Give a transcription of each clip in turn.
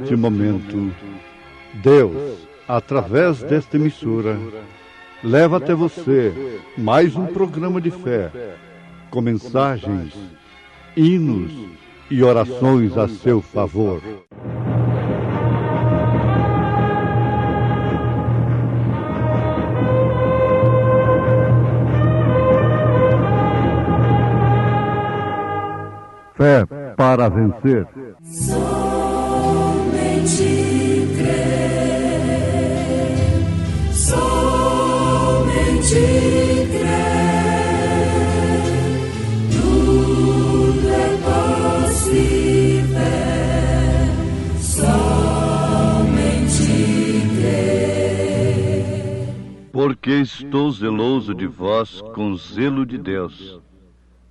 neste momento, Deus, através desta emissora, leva até você mais um programa de fé, com mensagens, hinos e orações a seu favor. Fé para vencer. Somente crer, somente crer, tudo é possível, somente crer. Porque estou zeloso de vós com zelo de Deus,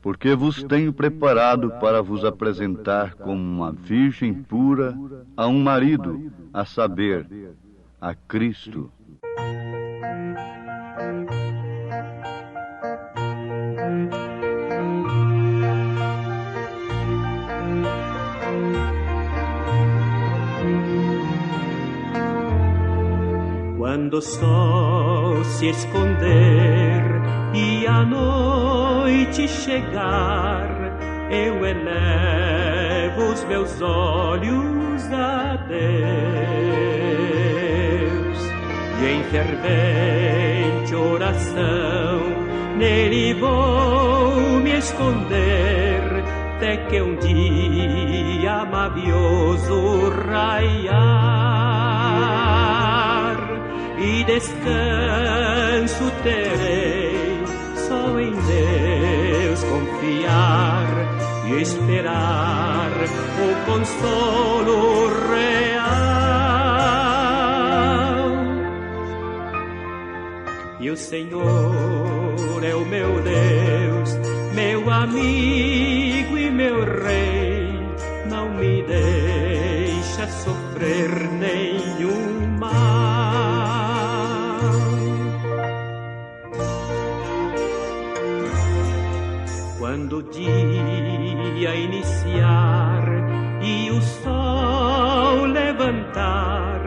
porque vos tenho preparado para vos apresentar como uma virgem pura a um marido, a saber, a Cristo. Quando o sol se esconder e a noite chegar, eu elevo os meus olhos a Deus, e em fervente oração nele vou me esconder, até que um dia mavioso raiar, e descanso terei só em Deus confiar e esperar o consolo real. E o Senhor é o meu Deus, meu amigo e meu rei, não me deixa sofrer nenhum mal. Quando o dia iniciar e o sol levantar,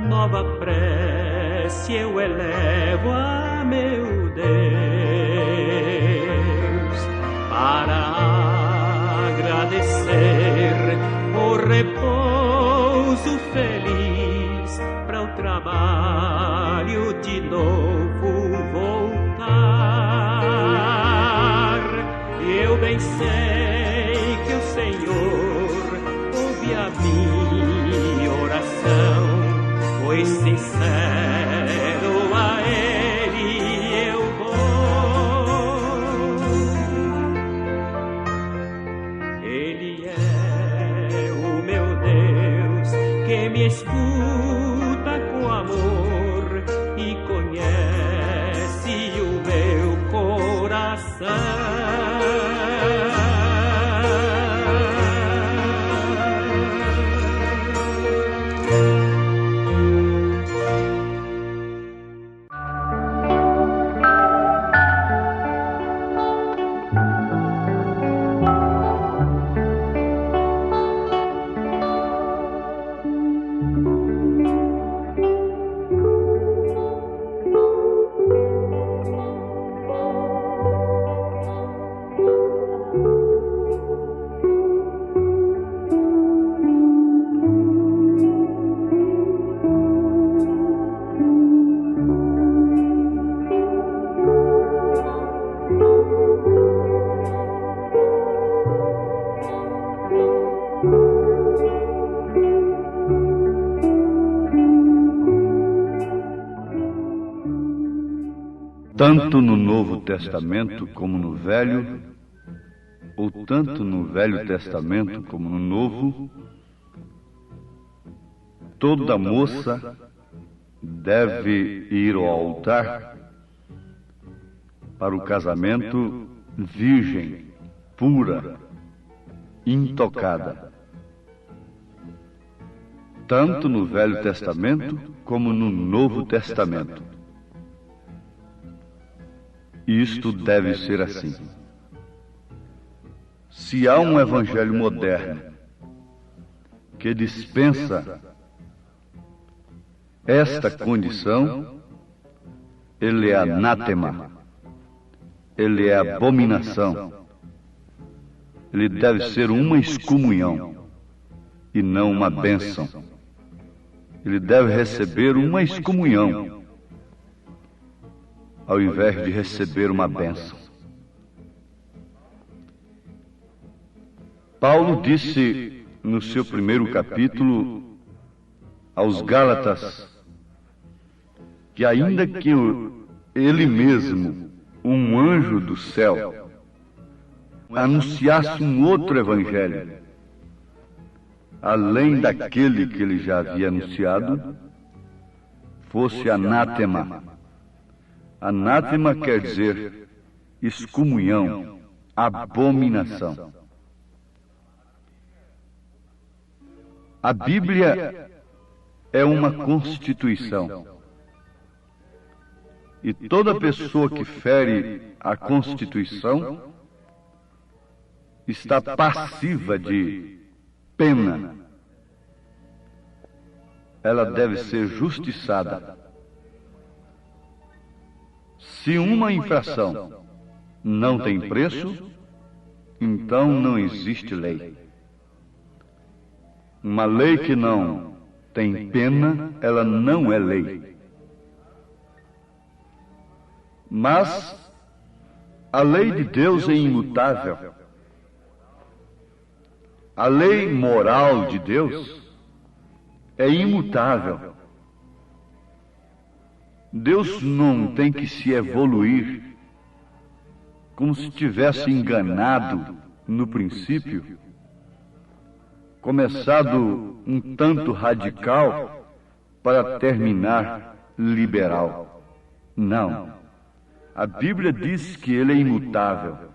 nova prece eu elevo a meu Deus, para agradecer o repouso feliz, para o trabalho de novo voltar. Eu bem sei que o Senhor ouve a minha oração, pois sincero a Ele eu vou. Ele é o meu Deus que me escuta com amor e conhece o meu coração. Tanto no Novo Testamento como no Velho, ou tanto no Velho Testamento como no Novo, toda moça deve ir ao altar para o casamento virgem, pura, intocada. Tanto no Velho Testamento como no Novo Testamento. Isto deve ser assim. Se há um evangelho moderno que dispensa esta condição, ele é anátema, ele é abominação. Ele deve ser uma excomunhão e não uma bênção. Ele deve receber uma excomunhão ao invés de receber uma bênção. Paulo disse no seu primeiro capítulo aos Gálatas que ainda que ele mesmo, um anjo do céu, anunciasse um outro evangelho, além daquele que ele já havia anunciado, fosse anátema. Anátema quer dizer excomunhão, abominação. A Bíblia é uma constituição. E toda pessoa que fere a Constituição está passiva de pena. Ela deve ser justiçada. Se uma infração não tem preço, então não existe lei. Uma lei que não tem pena, ela não é lei. Mas a lei de Deus é imutável. A lei moral de Deus é imutável. Deus não tem que se evoluir como se tivesse enganado no princípio, começado um tanto radical para terminar liberal. Não. A Bíblia diz que ele é imutável.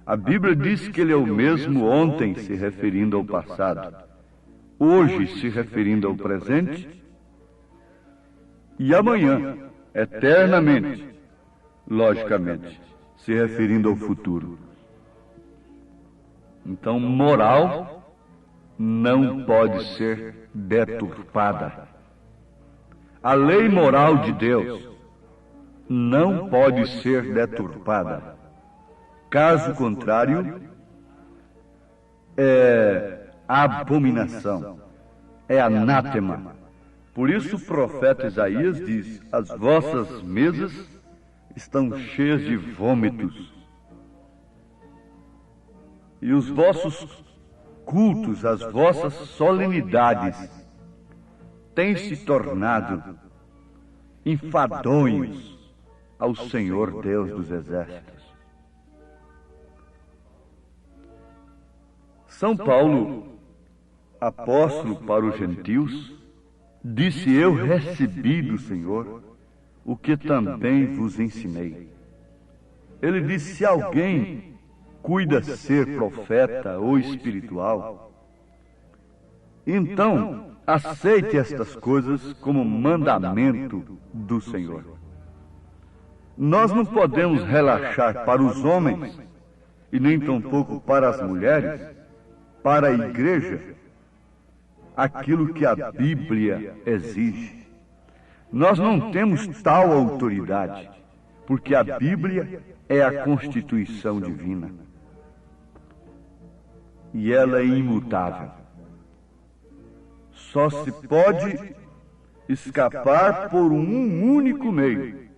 A Bíblia diz que ele é o mesmo ontem, se referindo ao passado, hoje, se referindo ao presente, e amanhã, eternamente, logicamente, se referindo ao futuro. Então, moral não pode ser deturpada. A lei moral de Deus não pode ser deturpada. Caso contrário, é abominação, é anátema. Por isso o profeta Isaías diz: as vossas mesas estão cheias de vômitos, e os vossos cultos, as vossas solenidades, têm se tornado enfadonhos ao Senhor Deus dos Exércitos. São Paulo, apóstolo para os gentios, disse: eu recebi do Senhor o que também vos ensinei. Ele disse: se alguém cuida ser profeta ou espiritual, então aceite estas coisas como mandamento do Senhor. Nós não podemos relaxar para os homens, e nem tampouco para as mulheres, para a igreja, aquilo que a Bíblia exige. Nós não temos tal autoridade, porque a Bíblia é a Constituição divina. E ela é imutável. Só se pode escapar por um único meio: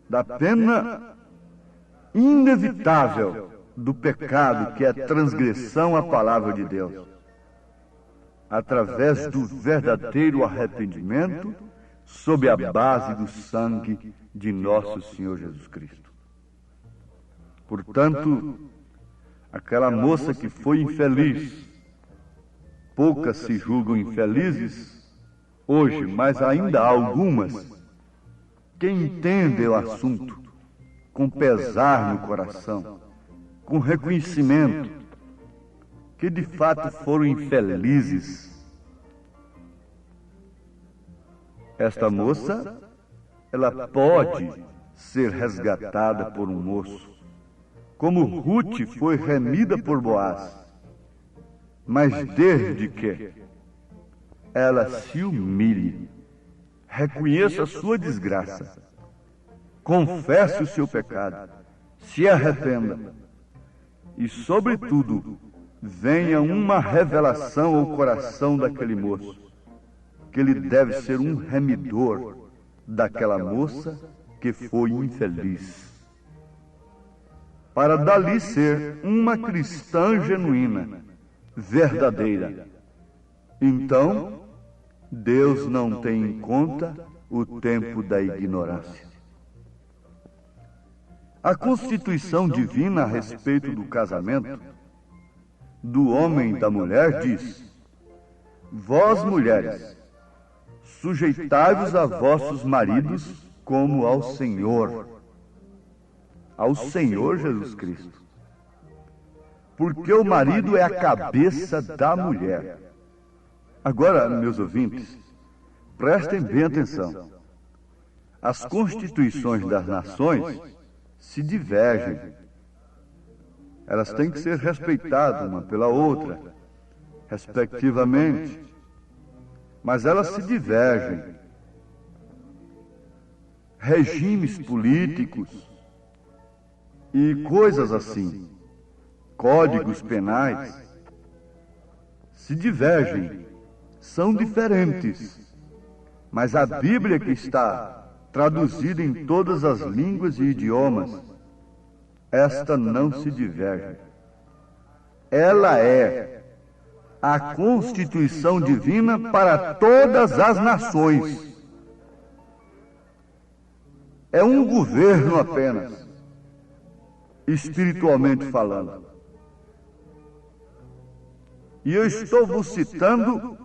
da pena inevitável do pecado, que é transgressão à palavra de Deus, através do verdadeiro arrependimento, sob a base do sangue de nosso Senhor Jesus Cristo. Portanto, aquela moça que foi infeliz, poucas se julgam infelizes hoje, mas ainda há algumas que entendem o assunto com pesar no coração, com reconhecimento que de fato foram infelizes. Esta moça, ela pode ser resgatada por um moço, como Ruth foi remida por Boaz, mas desde que ela se humilhe, reconheça a sua desgraça, confesse o seu pecado, se arrependa e, sobretudo, venha uma revelação ao coração daquele moço, que ele deve ser um remidor daquela moça que foi infeliz, para dali ser uma cristã genuína, verdadeira. Então, Deus não tem em conta o tempo da ignorância. A Constituição divina a respeito do casamento do homem e da mulher diz: vós, mulheres, sujeitai-vos a vossos maridos como ao Senhor Jesus Cristo. Porque o marido é a cabeça da mulher. Agora, meus ouvintes, prestem bem atenção. As constituições das nações se divergem. Elas têm que ser respeitadas uma pela outra, respectivamente. Mas elas se divergem. Regimes políticos e coisas assim, códigos penais, se divergem, são diferentes. Mas a Bíblia, que está traduzida em todas as línguas e idiomas, esta não se diverge. Ela é a Constituição divina para todas as nações. É um governo apenas, espiritualmente falando. E eu estou vos citando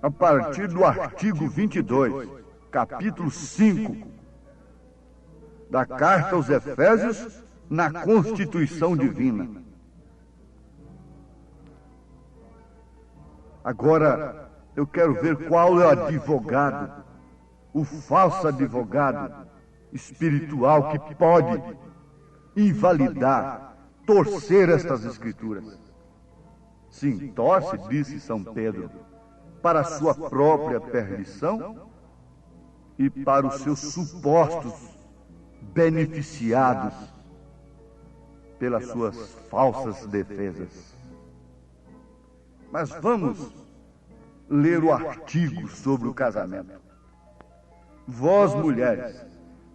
a partir do artigo 22, capítulo 5, da carta aos Efésios, na Constituição divina. Agora, eu quero ver qual é o advogado, o falso advogado espiritual que pode invalidar, torcer estas escrituras. Sim, torce, disse São Pedro, para a sua própria perdição e para os seus supostos beneficiados pelas suas falsas defesas. Mas vamos ler o artigo sobre o casamento. Vós, mulheres,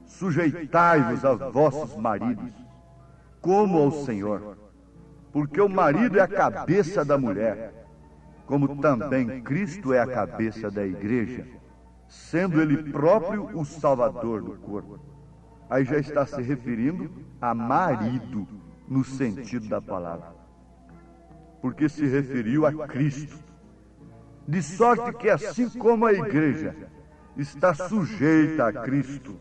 sujeitai-vos a vossos maridos, como ao Senhor, porque o marido é a cabeça da mulher, como também Cristo é a cabeça da igreja, sendo ele próprio o Salvador do corpo. Aí já está se referindo a marido, no sentido da palavra, porque se referiu a Cristo. De sorte que, assim como a igreja está sujeita a Cristo,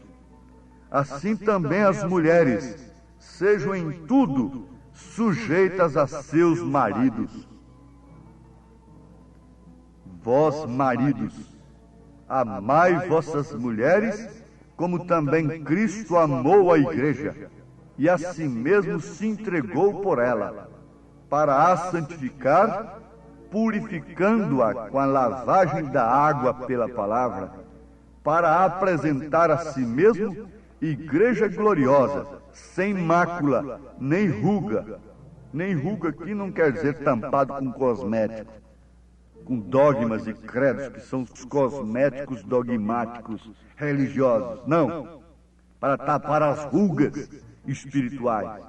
assim também as mulheres sejam em tudo sujeitas a seus maridos. Vós, maridos, amai vossas mulheres, como também Cristo amou a igreja, e a si mesmo se entregou por ela, para a santificar, purificando-a com a lavagem da água pela palavra, para a apresentar a si mesmo igreja gloriosa, sem mácula, nem ruga. Nem ruga aqui não quer dizer tampado com cosmético, com dogmas e credos, que são os cosméticos dogmáticos religiosos. Não, para tapar as rugas espirituais.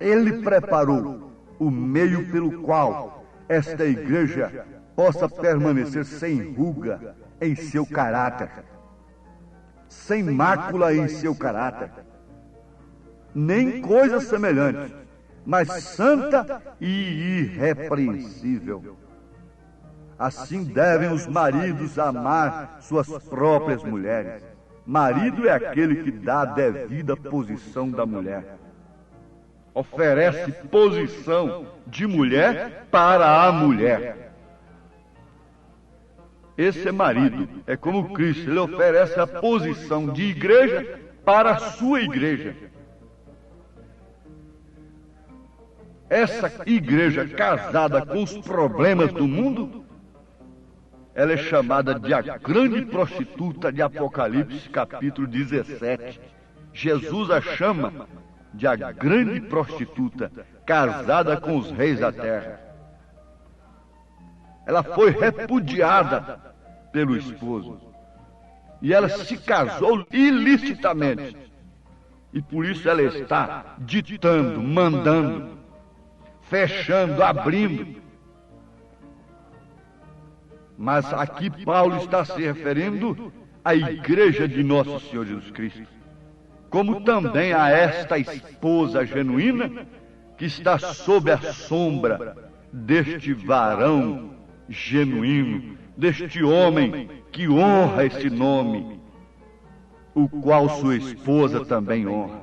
Ele preparou o meio pelo qual esta igreja possa permanecer sem ruga em seu caráter, sem mácula em seu caráter, nem coisa semelhante, mas santa e irrepreensível. Assim devem os maridos amar suas próprias mulheres. Marido é aquele que dá a devida posição da mulher, oferece posição de mulher para a mulher. Esse é marido, é como Cristo, ele oferece a posição de igreja para a sua igreja. Essa igreja casada com os problemas do mundo Ela é chamada de a grande prostituta de Apocalipse, capítulo 17. Jesus a chama de a grande prostituta, casada com os reis da terra. Ela foi repudiada pelo esposo. E ela se casou ilicitamente. E por isso ela está ditando, mandando, fechando, abrindo. Mas aqui Paulo está se referindo à igreja de nosso Senhor Jesus Cristo, como também a esta esposa genuína que está sob a sombra deste varão genuíno, deste homem que honra esse nome, o qual sua esposa também honra.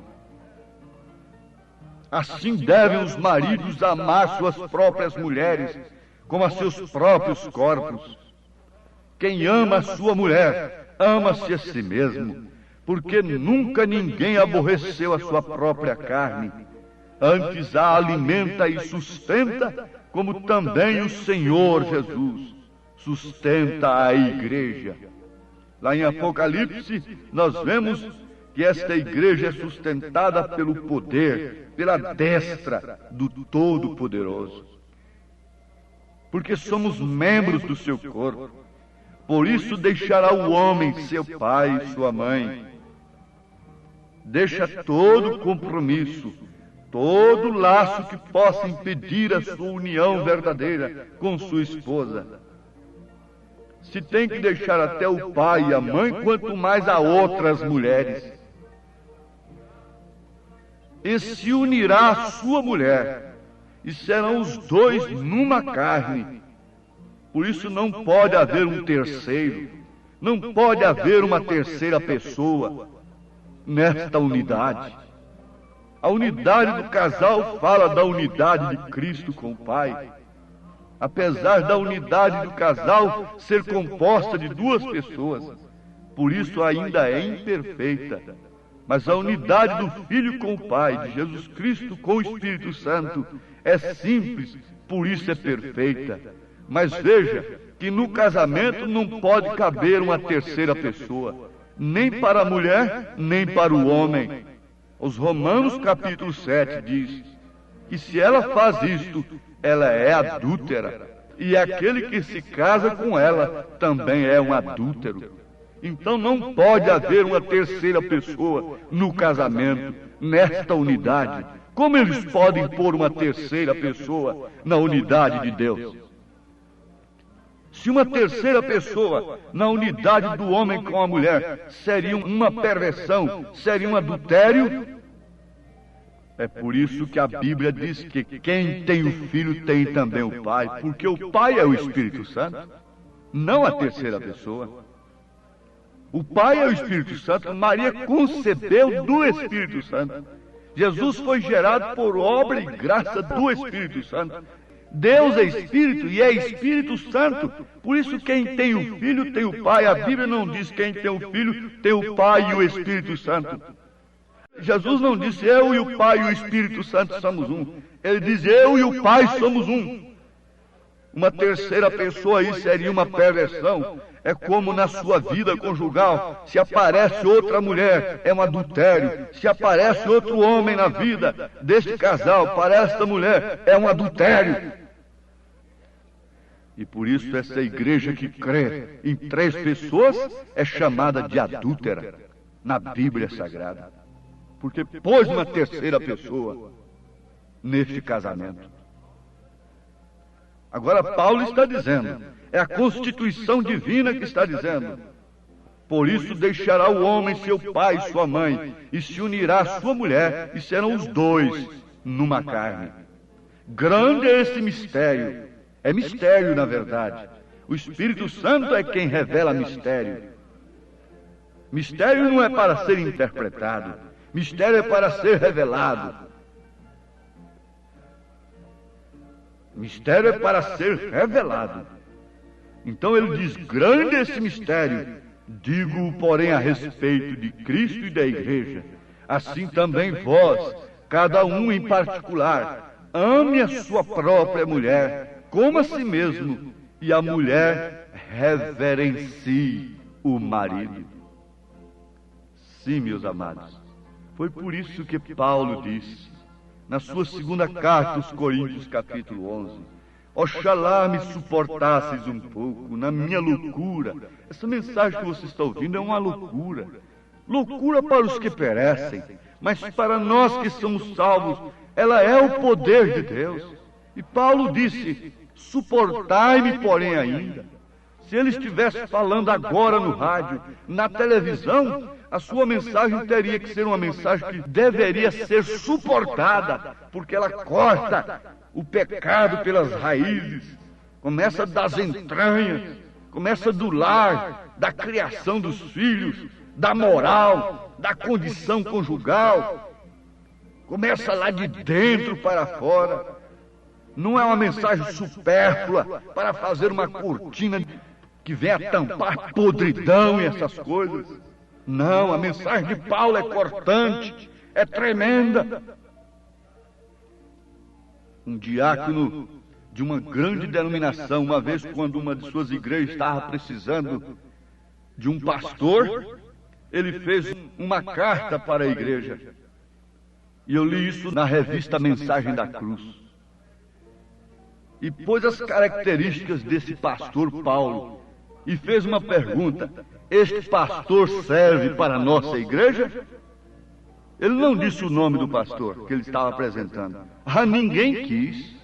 Assim devem os maridos amar suas próprias mulheres como a seus próprios corpos. Quem ama a sua mulher, ama-se a si mesmo, porque nunca ninguém aborreceu a sua própria carne, antes a alimenta e sustenta, como também o Senhor Jesus sustenta a igreja. Lá em Apocalipse, nós vemos que esta igreja é sustentada pelo poder, pela destra do Todo-Poderoso. Porque somos membros do seu corpo. Por isso deixará o homem seu pai e sua mãe. Deixa todo compromisso, todo laço que possa impedir a sua união verdadeira com sua esposa. Se tem que deixar até o pai e a mãe, quanto mais a outras mulheres. E se unirá à sua mulher, e serão os dois numa carne. Por isso não pode haver um terceiro, não pode haver uma terceira pessoa nesta unidade. A unidade do casal fala da unidade de Cristo com o Pai. Apesar da unidade do casal ser composta de duas pessoas, por isso ainda é imperfeita. Mas a unidade do Filho com o Pai, de Jesus Cristo com o Espírito Santo, é simples, por isso é perfeita. Mas veja que no casamento não pode caber uma terceira pessoa, nem para a mulher, nem para o homem. Os Romanos capítulo 7 diz que se ela faz isto, ela é adúltera, e aquele que se casa com ela também é um adúltero. Então não pode haver uma terceira pessoa no casamento, nesta unidade. Como eles podem pôr uma terceira pessoa na unidade de Deus? Se uma terceira pessoa na unidade do homem com a mulher seria uma perversão, seria um adultério, é por isso que a Bíblia diz que quem tem o Filho tem também o Pai, porque o Pai é o Espírito Santo, não a terceira pessoa. O Pai é o Espírito Santo, Maria concebeu do Espírito Santo. Jesus foi gerado por obra e graça do Espírito Santo. Deus é Espírito e é Espírito Santo. Por isso quem tem o Filho tem o Pai. A Bíblia não diz quem tem o Filho tem o Pai e o Espírito Santo. Jesus não disse eu e o Pai e o Espírito Santo somos um. Ele diz eu e o Pai somos um. Uma terceira pessoa aí seria uma perversão. É como na sua vida conjugal, se aparece outra mulher, é um adultério. Se aparece outro homem na vida deste casal, para esta mulher, é um adultério. E por isso essa igreja que crê em três pessoas é chamada de adúltera na Bíblia Sagrada. Porque pôs uma terceira pessoa neste casamento. Agora Paulo está dizendo, é a Constituição Divina que está dizendo, por isso deixará o homem seu pai e sua mãe, e se unirá à sua mulher, e serão os dois numa carne. Grande é esse mistério, é mistério na verdade. O Espírito Santo é quem revela mistério. Mistério não é para ser interpretado, mistério é para ser revelado. Mistério é para ser revelado. Então ele diz, grande esse mistério, digo, porém, a respeito de Cristo e da igreja. Assim também vós, cada um em particular, ame a sua própria mulher, como a si mesmo, e a mulher reverencie o marido. Sim, meus amados, foi por isso que Paulo disse, na sua segunda carta aos Coríntios, capítulo 11, oxalá me suportasseis um pouco na minha loucura. Essa mensagem que você está ouvindo é uma loucura. Loucura para os que perecem, mas para nós que somos salvos, ela é o poder de Deus. E Paulo disse, suportai-me, porém, ainda. Se ele estivesse falando agora no rádio, na televisão, a sua mensagem teria que ser uma mensagem que deveria ser suportada, porque ela corta o pecado pelas raízes, começa das entranhas, começa do lar, da criação dos filhos, da moral, da condição conjugal, começa lá de dentro para fora. Não é uma mensagem supérflua para fazer uma cortina que venha tampar podridão e essas coisas. Não, a mensagem de Paulo é cortante, é tremenda. Um diácono de uma grande denominação, uma vez quando uma de suas igrejas estava precisando de um pastor, ele fez uma carta para a igreja. E eu li isso na revista Mensagem da Cruz. E pôs as características desse pastor Paulo e fez uma pergunta: este pastor serve para a nossa igreja? Ele não disse o nome do pastor que ele estava apresentando. Ninguém quis,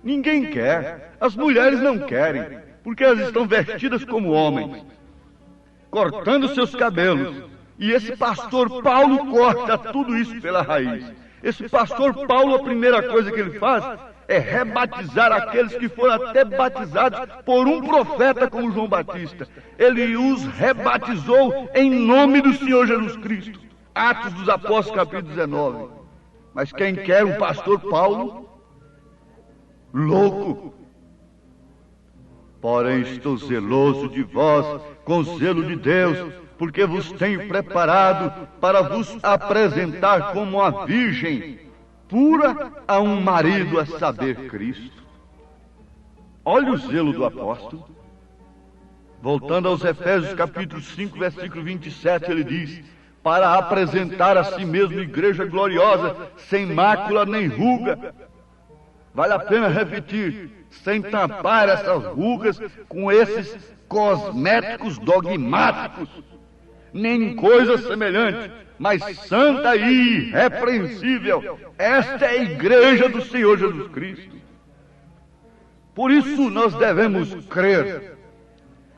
ninguém quer, as mulheres não querem, porque elas estão vestidas como homens, cortando seus cabelos. E esse pastor Paulo corta tudo isso pela raiz. Esse pastor Paulo, a primeira coisa que ele faz é rebatizar aqueles que foram até batizados por um profeta como João Batista. Ele os rebatizou em nome do Senhor Jesus Cristo. Atos dos Apóstolos, capítulo 19. Mas quem quer um pastor Paulo? Louco! Porém estou zeloso de vós, com zelo de Deus, porque vos tenho preparado para vos apresentar como a virgem pura a um marido, a saber, Cristo. Olha o zelo do apóstolo. Voltando aos Efésios capítulo 5, versículo 27, ele diz: para apresentar a si mesmo igreja gloriosa, sem mácula nem ruga. Vale a pena repetir, sem tampar essas rugas com esses cosméticos dogmáticos, nem coisa semelhante, mas santa e irrepreensível. Esta é a igreja do Senhor Jesus Cristo. Por isso nós devemos crer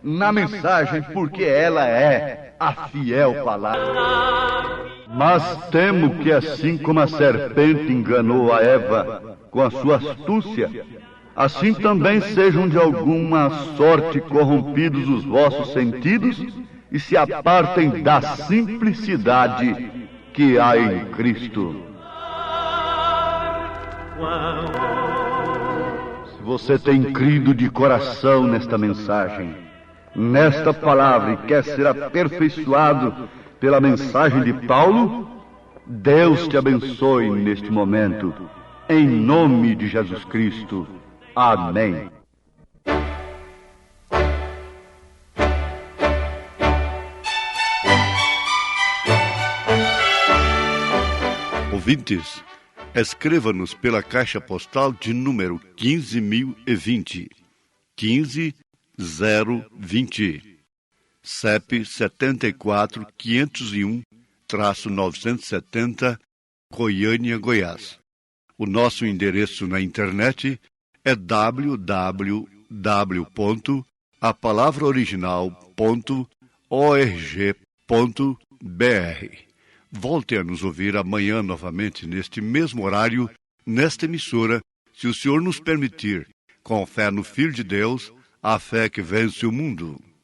na mensagem, porque ela é a fiel palavra. Mas temo que assim como a serpente enganou a Eva com a sua astúcia, assim também sejam de alguma sorte corrompidos os vossos sentidos e se apartem da simplicidade que há em Cristo. Se você tem crido de coração nesta mensagem, nesta palavra, e quer ser aperfeiçoado pela mensagem de Paulo, Deus te abençoe neste momento, em nome de Jesus Cristo. Amém. Ouvintes, escreva-nos pela caixa postal de número 15.020, 15020, CEP 74.501-970, Goiânia, Goiás. O nosso endereço na internet é www.apalavraoriginal.org.br. Volte a nos ouvir amanhã novamente neste mesmo horário, nesta emissora, se o Senhor nos permitir, com fé no Filho de Deus, a fé que vence o mundo.